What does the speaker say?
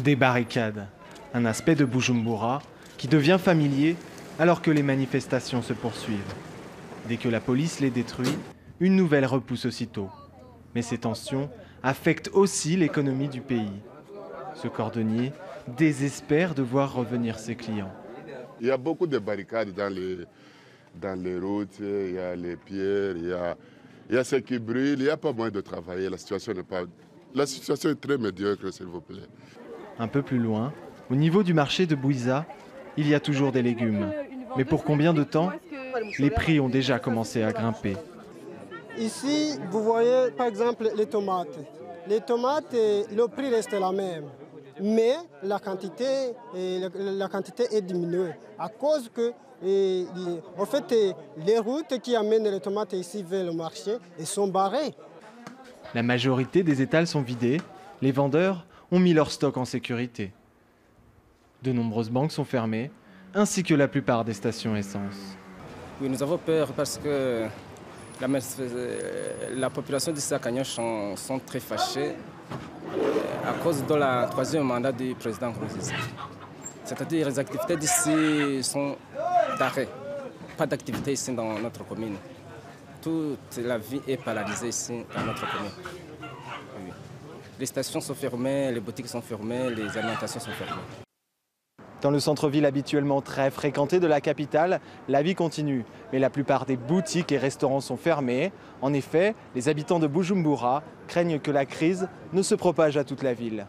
Des barricades, un aspect de Bujumbura qui devient familier alors que les manifestations se poursuivent. Dès que la police les détruit, une nouvelle repousse aussitôt. Mais ces tensions affectent aussi l'économie du pays. Ce cordonnier désespère de voir revenir ses clients. Il y a beaucoup de barricades dans les routes, il y a les pierres, il y a ce qui brûle, il n'y a pas moyen de travailler, la situation est très médiocre, s'il vous plaît. Un peu plus loin, au niveau du marché de Bouiza, il y a toujours des légumes. Mais pour combien de temps? Les prix ont déjà commencé à grimper. Ici, vous voyez par exemple les tomates. Les tomates, le prix reste la même. Mais la quantité est diminuée à cause que en fait, les routes qui amènent les tomates ici vers le marché sont barrées. La majorité des étals sont vidés. Les vendeurs ont mis leur stock en sécurité. De nombreuses banques sont fermées, ainsi que la plupart des stations essence. Oui, nous avons peur parce que la population de Sakanyoche sont très fâchés à cause de la troisième mandat du président Nkurunziza. C'est-à-dire que les activités d'ici sont d'arrêt. Pas d'activité ici dans notre commune. Toute la vie est paralysée ici dans notre commune. Oui. Les stations sont fermées, les boutiques sont fermées, les alimentations sont fermées. Dans le centre-ville habituellement très fréquenté de la capitale, la vie continue. Mais la plupart des boutiques et restaurants sont fermés. En effet, les habitants de Bujumbura craignent que la crise ne se propage à toute la ville.